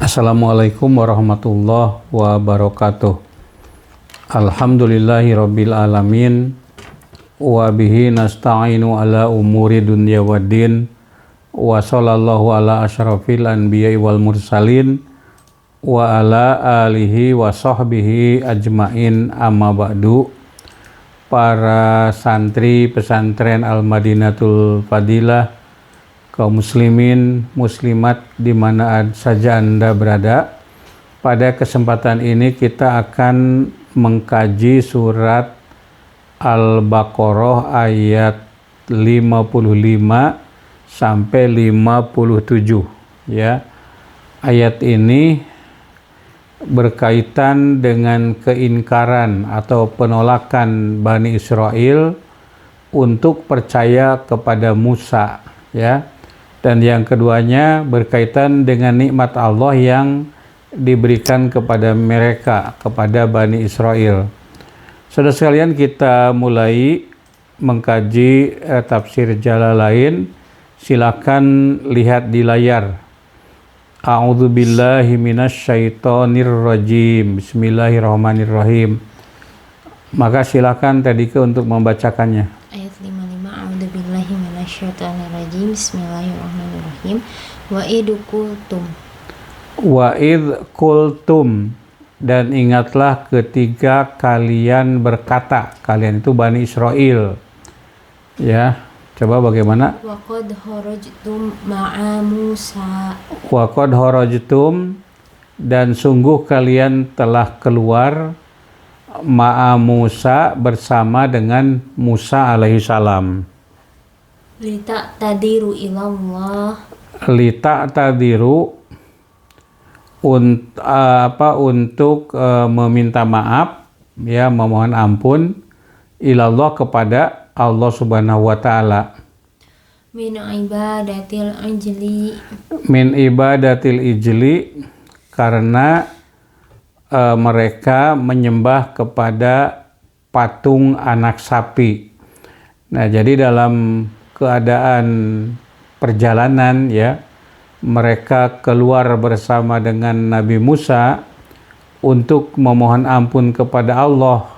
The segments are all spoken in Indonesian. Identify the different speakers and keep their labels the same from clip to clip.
Speaker 1: Assalamualaikum warahmatullahi wabarakatuh. Alhamdulillahi rabbil alamin. Wa bihi nasta'inu ala umuri dunya waddin. Wa sallallahu ala asyrafil anbiya'i wal mursalin. Wa ala alihi wa sahbihi ajmain, amma ba'du. Para santri pesantren Al-Madinatul Fadilah, kaum muslimin, muslimat di mana saja Anda berada. Pada kesempatan ini kita akan mengkaji surat Al-Baqarah ayat 55 sampai 57 ya. Ayat ini berkaitan dengan keingkaran atau penolakan Bani Israel untuk percaya kepada Musa ya. Dan yang keduanya berkaitan dengan nikmat Allah yang diberikan kepada mereka, kepada Bani Israel. Saudara sekalian, kita mulai mengkaji tafsir Jalalain. Silakan lihat di layar. A'udzubillahi minasyaitonirrajim. Bismillahirrahmanirrahim. Maka silakan Tadika untuk membacakannya.
Speaker 2: Ayat 55. A'udzubillahi minasyaitonirrajim. Bismillahirrahmanirrahim. Wa idh qultum, dan ingatlah ketika kalian berkata. Kalian itu Bani Israel ya. Coba bagaimana? Wa qad kharajtum ma'a Musa.
Speaker 1: Wa qad kharajtum, dan sungguh kalian telah keluar ma'a Musa, bersama dengan Musa alaihi salam.
Speaker 2: Lita'tadiru ilallah.
Speaker 1: Lita'tadiru, untuk meminta maaf ya, memohon ampun, ilallah, kepada Allah Subhanahu wa taala.
Speaker 2: Min ibadatil
Speaker 1: ijli, karena mereka menyembah kepada patung anak sapi. Nah, jadi dalam keadaan perjalanan ya, mereka keluar bersama dengan Nabi Musa untuk memohon ampun kepada Allah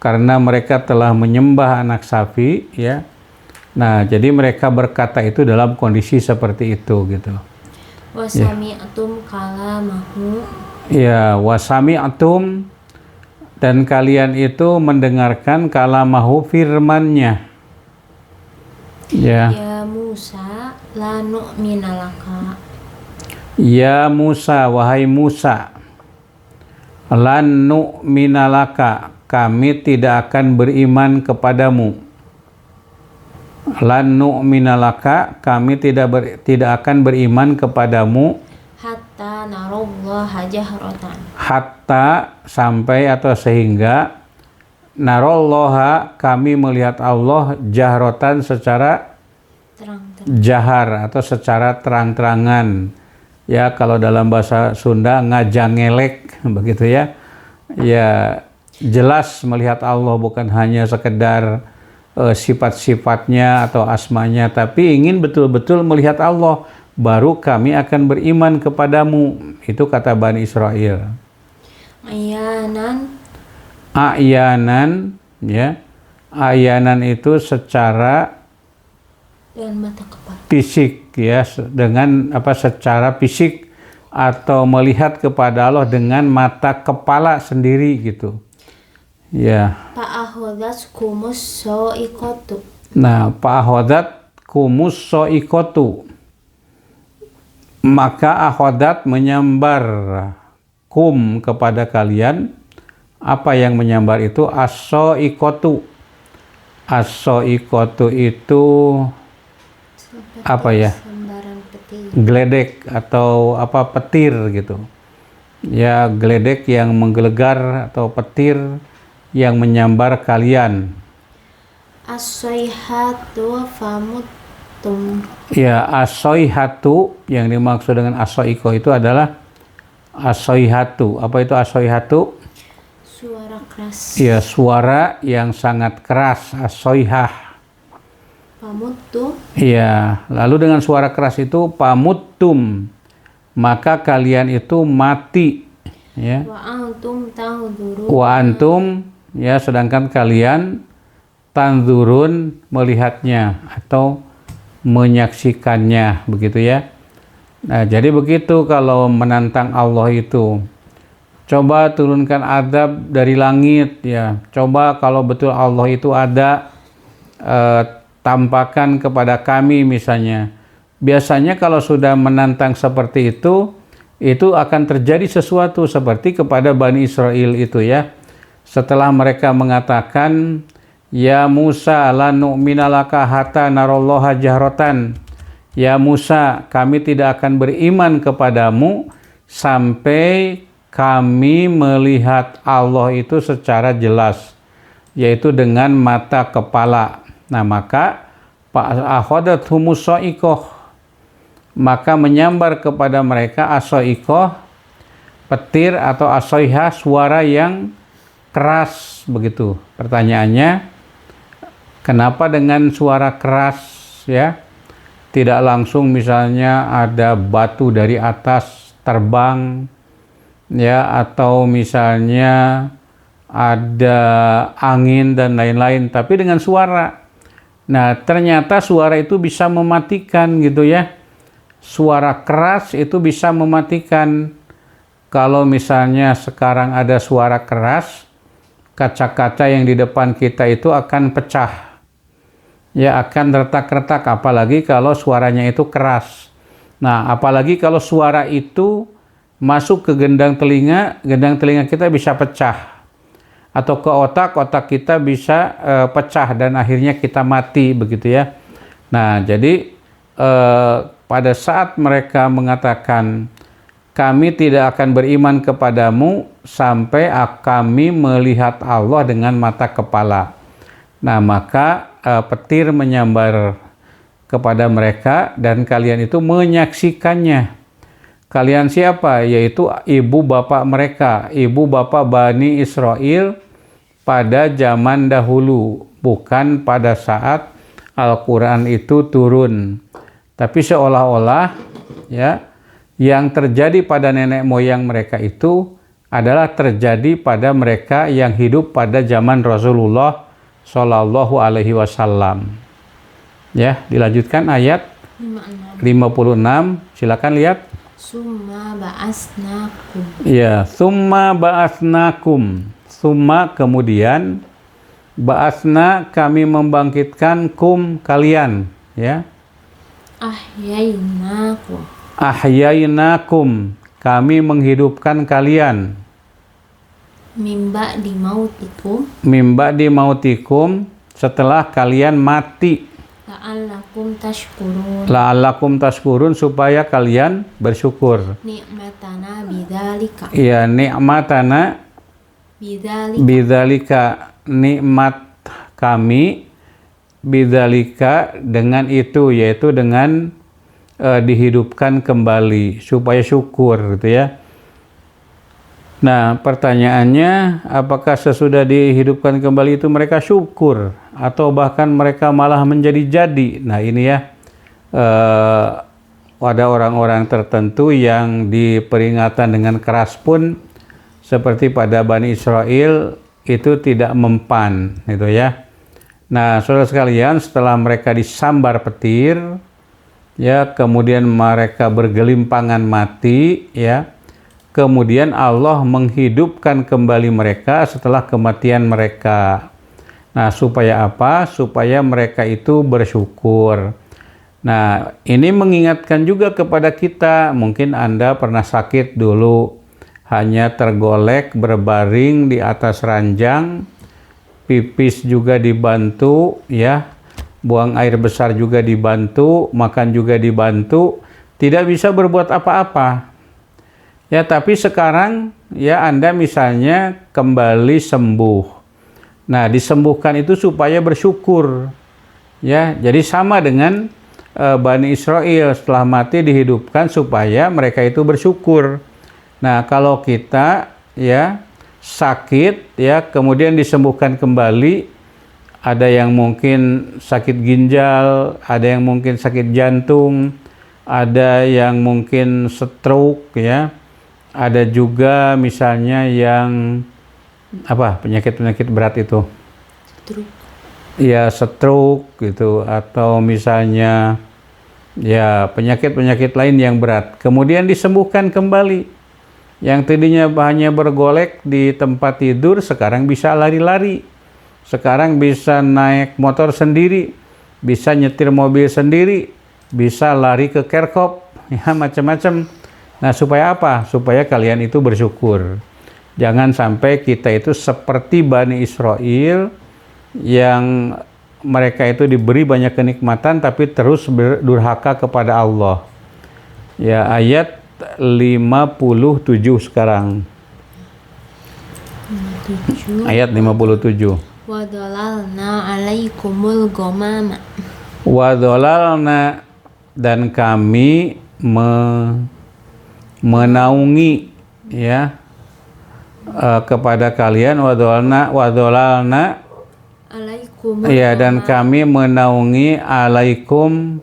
Speaker 1: karena mereka telah menyembah anak sapi ya. Nah, jadi mereka berkata itu dalam kondisi seperti itu gitu.
Speaker 2: Wasami'atum kalamahu.
Speaker 1: Ya, wasami'atum, dan kalian itu mendengarkan kalamahu, firman-Nya. Ya.
Speaker 2: Ya Musa, la nu'mina laka.
Speaker 1: Ya Musa, wahai Musa, lan nu'mina laka, kami tidak akan beriman kepadamu. Lan nu'mina laka, kami tidak akan beriman kepadamu.
Speaker 2: Hatta narallaha jahratan.
Speaker 1: Hatta, sampai atau sehingga, narallaha, kami melihat Allah, jahratan, secara jahar atau secara terang-terangan. Ya, kalau dalam bahasa Sunda ngajangelek begitu ya. Ya, jelas melihat Allah, bukan hanya sekedar sifat-sifatnya atau asmanya, tapi ingin betul-betul melihat Allah, baru kami akan beriman kepadamu. Itu kata Bani Israel. Ayanan ya. Ayanan itu secara
Speaker 2: dengan mata kepala.
Speaker 1: Fisik ya, dengan secara fisik atau melihat kepada Allah dengan mata kepala sendiri gitu. Ya.
Speaker 2: Fa'ahodat kumus so'ikotu.
Speaker 1: Nah, fa'ahodat kumus so'ikotu, maka ahodat menyambar kepada kalian. Apa yang menyambar itu? As-so'ikotu. As-so'ikotu itu apa ya? Geledek atau petir gitu. Ya, geledek yang menggelegar atau petir yang menyambar kalian.
Speaker 2: As-soihatu famuttum.
Speaker 1: Ya, as-soihatu, yang dimaksud dengan as-soiko itu adalah as-soihatu. Apa itu as-soihatu?
Speaker 2: Suara keras.
Speaker 1: Ya, suara yang sangat keras, as-soihah.
Speaker 2: Pamuttum.
Speaker 1: Iya, lalu dengan suara keras itu pamuttum, maka kalian itu mati, ya.
Speaker 2: Wa antum tanzurun.
Speaker 1: Wa antum, ya, sedangkan kalian tanzurun, melihatnya atau menyaksikannya, begitu ya. Nah, jadi begitu kalau menantang Allah itu. Coba turunkan azab dari langit, ya. Coba kalau betul Allah itu ada, tampakkan kepada kami misalnya. Biasanya kalau sudah menantang seperti itu akan terjadi sesuatu seperti kepada Bani Israel itu, ya. Setelah mereka mengatakan, ya Musa la nu'mina laka hatta narallaha jahratan. Ya Musa, kami tidak akan beriman kepadamu sampai kami melihat Allah itu secara jelas, yaitu dengan mata kepala. Nah, maka akhadathum sa'iqah, maka menyambar kepada mereka as-sa'iqah, petir atau as-saihah, suara yang keras, begitu. Pertanyaannya, kenapa dengan suara keras, ya? Tidak langsung misalnya ada batu dari atas terbang, ya, atau misalnya ada angin dan lain-lain, tapi dengan suara. Nah, ternyata suara itu bisa mematikan, gitu ya. Suara keras itu bisa mematikan. Kalau misalnya sekarang ada suara keras, kaca-kaca yang di depan kita itu akan pecah, ya, akan retak-retak, apalagi kalau suaranya itu keras. Nah, apalagi kalau suara itu masuk ke gendang telinga kita bisa pecah, atau ke otak kita bisa pecah dan akhirnya kita mati, begitu ya. Nah, jadi pada saat mereka mengatakan kami tidak akan beriman kepadamu sampai kami melihat Allah dengan mata kepala. Nah, maka petir menyambar kepada mereka dan kalian itu menyaksikannya. Kalian siapa? Yaitu ibu bapak mereka, ibu bapak Bani Israel pada zaman dahulu, bukan pada saat Al-Quran itu turun. Tapi seolah-olah, ya, yang terjadi pada nenek moyang mereka itu adalah terjadi pada mereka yang hidup pada zaman Rasulullah Shallallahu Alaihi Wasallam. Ya, dilanjutkan ayat 56. Silakan lihat.
Speaker 2: Summa ba'asnakum.
Speaker 1: Ya, summa ba'asnakum. Summa kemudian, ba'asna kami membangkitkan kum kalian, ya.
Speaker 2: Ahyainakum.
Speaker 1: Ahyainakum, kami menghidupkan kalian.
Speaker 2: Mimba di mautikum.
Speaker 1: Mimba di mautikum, setelah kalian mati.
Speaker 2: La'allakum tashkurun.
Speaker 1: La'allakum tashkurun, supaya kalian bersyukur.
Speaker 2: Ni'matana bidzalika.
Speaker 1: Ya, ni'matana bidzalika, nikmat kami bidzalika, dengan itu, yaitu dengan dihidupkan kembali, supaya syukur, gitu ya. Nah, pertanyaannya, apakah sesudah dihidupkan kembali itu mereka syukur atau bahkan mereka malah menjadi-jadi? Nah, ini ya, ada orang-orang tertentu yang diperingatan dengan keras pun seperti pada Bani Israel itu tidak mempan, gitu ya. Nah, saudara sekalian, setelah mereka disambar petir, ya, kemudian mereka bergelimpangan mati, ya. Kemudian Allah menghidupkan kembali mereka setelah kematian mereka. Nah, supaya apa? Supaya mereka itu bersyukur. Nah, ini mengingatkan juga kepada kita. Mungkin Anda pernah sakit dulu, hanya tergolek berbaring di atas ranjang, pipis juga dibantu, ya, buang air besar juga dibantu, makan juga dibantu, tidak bisa berbuat apa-apa. Ya, tapi sekarang, ya, Anda misalnya kembali sembuh. Nah, disembuhkan itu supaya bersyukur. Ya, jadi sama dengan Bani Israel, setelah mati dihidupkan supaya mereka itu bersyukur. Nah, kalau kita, ya, sakit, ya, kemudian disembuhkan kembali, ada yang mungkin sakit ginjal, ada yang mungkin sakit jantung, ada yang mungkin stroke ya, ada juga misalnya yang apa penyakit-penyakit berat itu,
Speaker 2: Truk.
Speaker 1: ya stroke gitu, atau misalnya ya penyakit-penyakit lain yang berat, kemudian disembuhkan kembali. Yang tadinya hanya bergolek di tempat tidur, sekarang bisa lari-lari, sekarang bisa naik motor sendiri, bisa nyetir mobil sendiri, bisa lari ke kerkop, ya macam-macam. Nah, supaya apa? Supaya kalian itu bersyukur. Jangan sampai kita itu seperti Bani Israel yang mereka itu diberi banyak kenikmatan tapi terus berdurhaka kepada Allah. Ya, ayat 57 sekarang.
Speaker 2: 7.
Speaker 1: Ayat 57.
Speaker 2: Wa dhalalna 'alaikumul ghamama.
Speaker 1: Wa dhalalna, dan kami menaungi ya kepada kalian, wa dhalalna
Speaker 2: 'Alaikumul
Speaker 1: ya, dan kami menaungi alaikum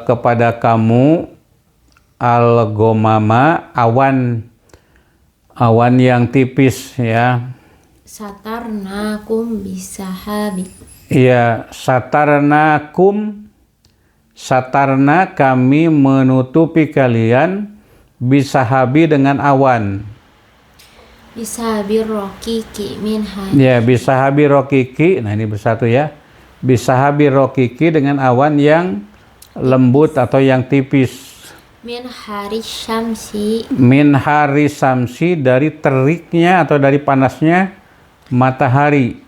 Speaker 1: kepada kamu al-ghamama, awan yang tipis ya.
Speaker 2: satarnakum bisahabi.
Speaker 1: Iya, satarna kami menutupi kalian bisahabi dengan awan.
Speaker 2: Bisahabi rokiki min
Speaker 1: Ya, bisahabi rokiki, nah ini bersatu ya. Bisahabi rokiki dengan awan yang lembut atau yang tipis.
Speaker 2: min hari syamsi.
Speaker 1: Min hari samsi, dari teriknya atau dari panasnya matahari.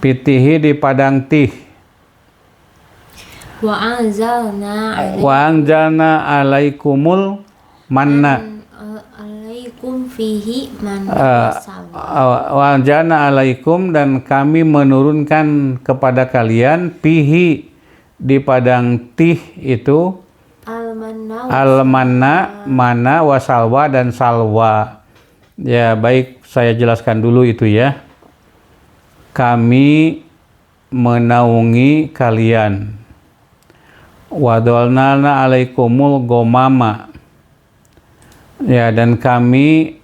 Speaker 1: Pitihi, di padang tih.
Speaker 2: Wa anzalna
Speaker 1: alaikumul manna.
Speaker 2: alaikum fihi man wasalwa.
Speaker 1: Wa anzalna alaikum, dan kami menurunkan kepada kalian pihi, di padang tih itu al-manna, mana, wasalwa, dan salwa. Ya, baik, saya jelaskan dulu itu ya. Kami menaungi kalian. Wadolnalna alaikumul gomama. Ya, dan kami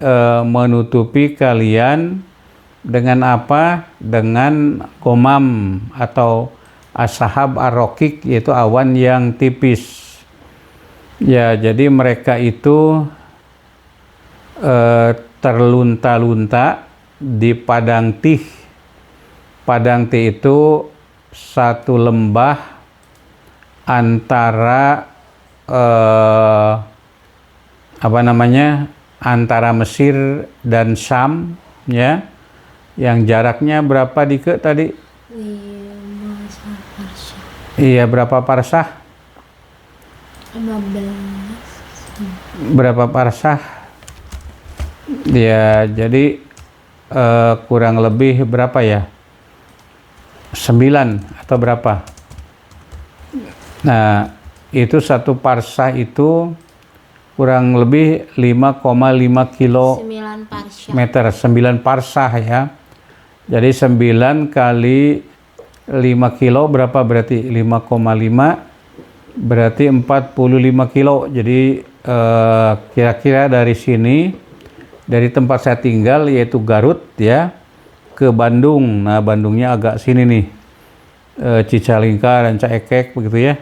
Speaker 1: menutupi kalian dengan apa? Dengan gomam atau ashab ar-rokik, yaitu awan yang tipis. Ya, jadi mereka itu terlunta-lunta di padang tih. Padang tih itu satu lembah antara antara Mesir dan Syam ya. Yang jaraknya berapa dike tadi?
Speaker 2: 5 parsah.
Speaker 1: Iya, berapa parsah?
Speaker 2: 15.
Speaker 1: Berapa parsah? Ya, jadi kurang lebih berapa ya? 9 atau berapa? Nah, itu satu parsah itu kurang lebih 5,5 kilometer. 9 parsah ya. Jadi 9 kali 5 kilo berapa berarti? 5,5 berarti 45 kilo. Jadi kira-kira dari sini, dari tempat saya tinggal yaitu Garut ya, ke Bandung. Nah, Bandungnya agak sini nih, Cicalengka dan Caekek begitu ya.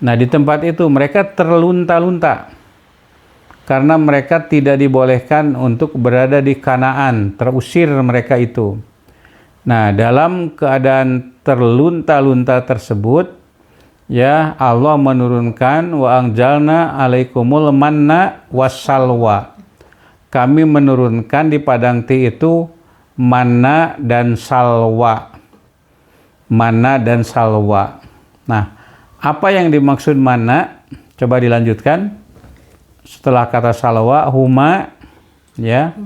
Speaker 1: Nah, di tempat itu mereka terlunta-lunta karena mereka tidak dibolehkan untuk berada di Kanaan, terusir mereka itu. Nah, dalam keadaan terlunta-lunta tersebut ya, Allah menurunkan wa anjalna alaikumul manna wassalwa. Kami menurunkan di padang tih itu manna dan salwa. Manna dan salwa. Nah, apa yang dimaksud manna? Coba dilanjutkan. Setelah kata salwa, huma ya.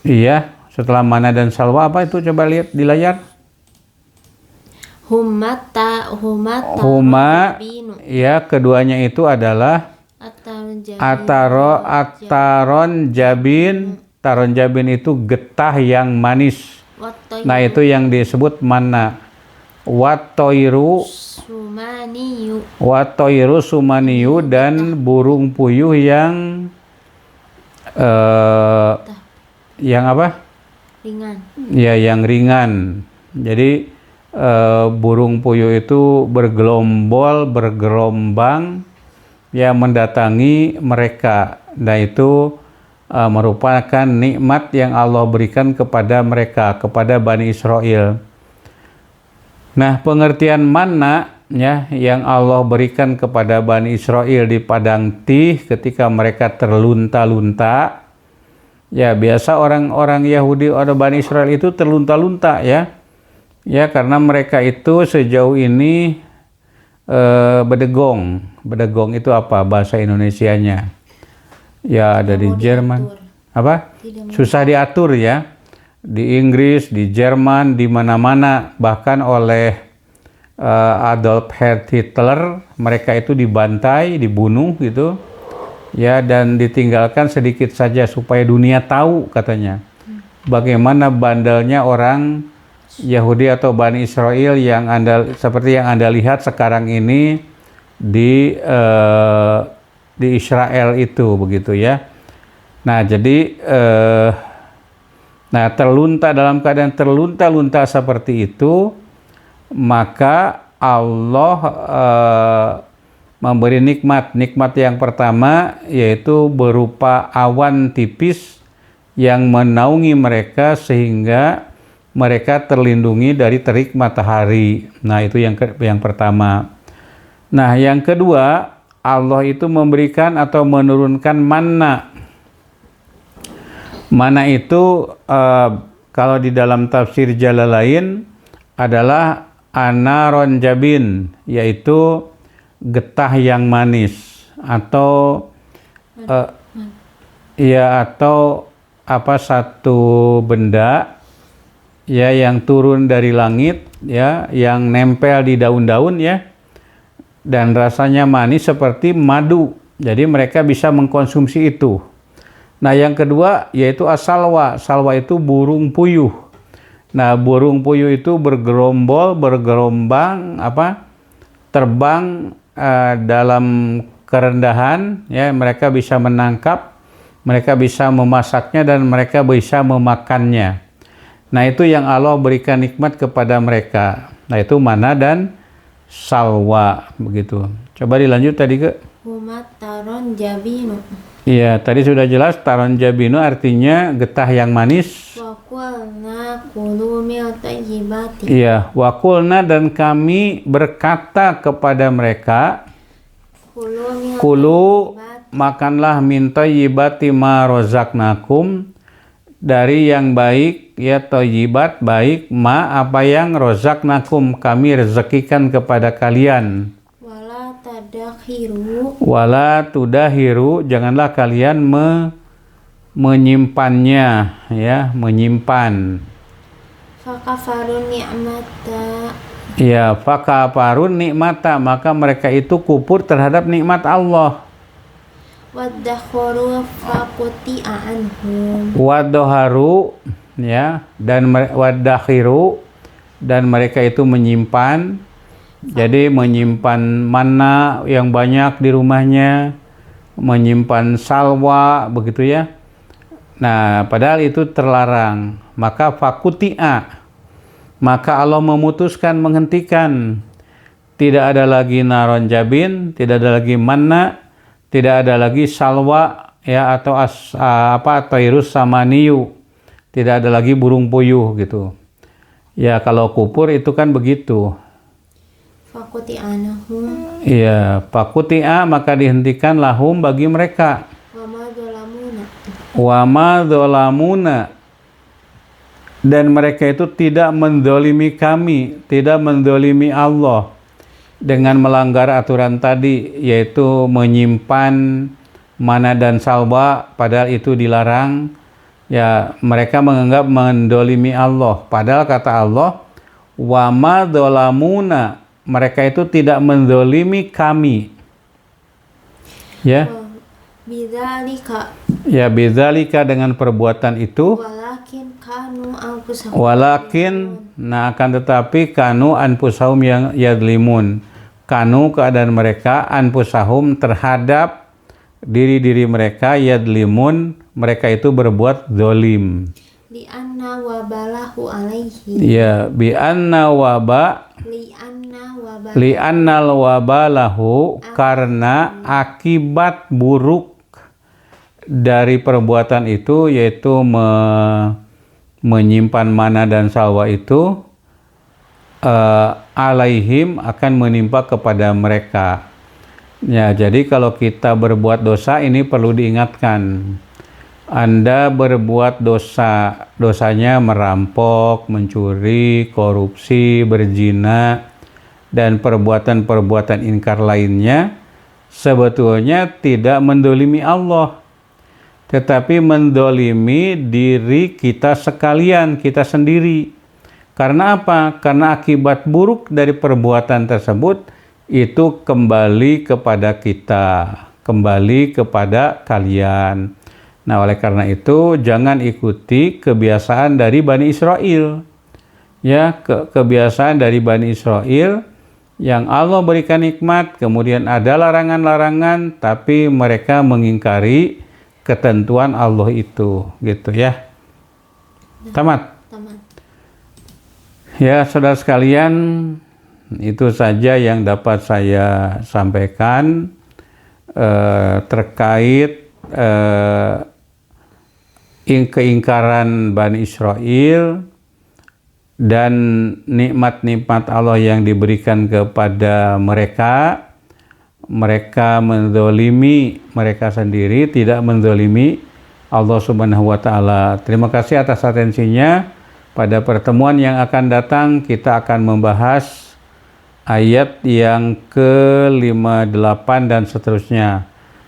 Speaker 1: Iya, setelah manna dan salwa apa itu? Coba lihat di layar.
Speaker 2: Huma
Speaker 1: ya, keduanya itu adalah ataron jabin. Taron jabin itu getah yang manis. Nah, itu yang disebut manna. Watoiru
Speaker 2: Sumaniyu.
Speaker 1: Wa toiru sumaniyu, dan burung puyuh yang apa?
Speaker 2: Ringan.
Speaker 1: Ya, yang ringan. Jadi burung puyuh itu bergelombol, bergerombang, ya, mendatangi mereka. Nah, itu merupakan nikmat yang Allah berikan kepada mereka, kepada Bani Israel. Nah, pengertian manna, ya, yang Allah berikan kepada Bani Israel di padang Tih ketika mereka terlunta-lunta. Ya, biasa orang-orang Yahudi atau Bani Israel itu terlunta-lunta, ya. Ya, karena mereka itu sejauh ini bedegong. Bedegong itu apa bahasa Indonesianya? Ya, ada di Jerman. Apa? Susah diatur, ya. Di Inggris, di Jerman, di mana-mana, bahkan oleh Adolf Hitler, mereka itu dibantai, dibunuh gitu. Ya, dan ditinggalkan sedikit saja supaya dunia tahu, katanya, bagaimana bandelnya orang Yahudi atau Bani Israel yang seperti yang Anda lihat sekarang ini di Israel itu, begitu, ya. Nah, jadi terlunta, dalam keadaan terlunta-lunta seperti itu, maka Allah memberi nikmat. Nikmat yang pertama yaitu berupa awan tipis yang menaungi mereka sehingga mereka terlindungi dari terik matahari. Nah, itu yang pertama. Nah, yang kedua, Allah itu memberikan atau menurunkan manna. Manna itu kalau di dalam tafsir Jalalain adalah anaron jabin, yaitu getah yang manis, atau atau apa, satu benda, ya, yang turun dari langit, ya, yang nempel di daun-daun, ya, dan rasanya manis seperti madu. Jadi mereka bisa mengkonsumsi itu. Nah, yang kedua yaitu asalwa. Salwa itu burung puyuh. Nah, burung puyuh itu bergerombol, bergerombang, terbang dalam kerendahan, ya, mereka bisa menangkap, mereka bisa memasaknya, dan mereka bisa memakannya. Nah, itu yang Allah berikan nikmat kepada mereka. Nah, itu manna dan salwa, begitu. Coba dilanjut tadi, ke.
Speaker 2: Huma taron jabinu.
Speaker 1: Iya, tadi sudah jelas, taron jabinu artinya getah yang manis.
Speaker 2: Wa qulna kulu min thayyibati.
Speaker 1: Iya, wa qulna, dan kami berkata kepada mereka, kulu, makanlah min thayyibati ma rozaqnakum, dari yang baik, ya, thayyibat, baik, ma, apa yang rozaqnakum, kami rezekikan kepada kalian. Wala tudahiru, janganlah kalian menyimpannya, ya, menyimpan.
Speaker 2: Fakafarun ni'mata.
Speaker 1: Ya, fakafarun nikmata, maka mereka itu kufur terhadap nikmat Allah.
Speaker 2: Wadakhoru fakuti'a anhum.
Speaker 1: Wadaharu, ya, dan wadakhiru, dan mereka itu menyimpan. Jadi menyimpan manna yang banyak di rumahnya, menyimpan salwa, begitu, ya. Nah, padahal itu terlarang. Maka fakuti'a, maka Allah memutuskan, menghentikan. Tidak ada lagi naron jabin, tidak ada lagi manna, tidak ada lagi salwa, ya, atau tairus samaniyu, tidak ada lagi burung puyuh, gitu. Ya, kalau kufur itu kan begitu.
Speaker 2: Fakuti'anahum.
Speaker 1: Iya, fakuti'a, maka dihentikan lahum bagi mereka. Wa ma dzalamuna, dan mereka itu tidak mendolimi kami, tidak mendolimi Allah dengan melanggar aturan tadi, yaitu menyimpan manna dan salwa, padahal itu dilarang. Ya, mereka menganggap mendolimi Allah, padahal kata Allah, wa ma dzalamuna, mereka itu tidak mendolimi kami. Ya.
Speaker 2: Bidzalika.
Speaker 1: Ya, bidzalika, dengan perbuatan itu.
Speaker 2: Walakin kanu anfusahum.
Speaker 1: Walakin, nah, akan tetapi kanu anfusahum yang yadlimun, kanu keadaan mereka anfusahum terhadap diri-diri mereka yadlimun mereka itu berbuat zalim.
Speaker 2: Li'anna wabalahu alaihi.
Speaker 1: Ya, bi anna waba li'annal wabalahu karena akibat buruk dari perbuatan itu yaitu menyimpan mana dan salwa itu alaihim akan menimpa kepada mereka. Ya, jadi kalau kita berbuat dosa ini perlu diingatkan. Anda berbuat dosa, dosanya merampok, mencuri, korupsi, berzina, dan perbuatan-perbuatan ingkar lainnya, sebetulnya tidak mendolimi Allah, tetapi mendolimi diri kita sekalian, kita sendiri. Karena apa? Karena akibat buruk dari perbuatan tersebut itu kembali kepada kita, kembali kepada kalian. Nah, oleh karena itu jangan ikuti kebiasaan dari Bani Israel. Ya, kebiasaan dari Bani Israel yang Allah berikan nikmat, kemudian ada larangan-larangan, tapi mereka mengingkari ketentuan Allah itu, gitu ya. Tamat. Ya, saudara sekalian, itu saja yang dapat saya sampaikan terkait keingkaran Bani Israel dan nikmat-nikmat Allah yang diberikan kepada mereka. Mereka menzalimi mereka sendiri, tidak menzalimi Allah Subhanahu wa Ta'ala. Terima kasih atas atensinya. Pada pertemuan yang akan datang kita akan membahas ayat yang ke-58 dan seterusnya.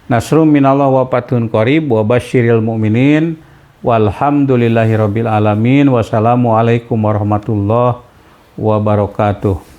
Speaker 1: Nasrum minallah wa fathun qarib wa basyiril mu'minin. Walhamdulillahirabbil alamin. Wassalamualaikum warahmatullahi wabarakatuh.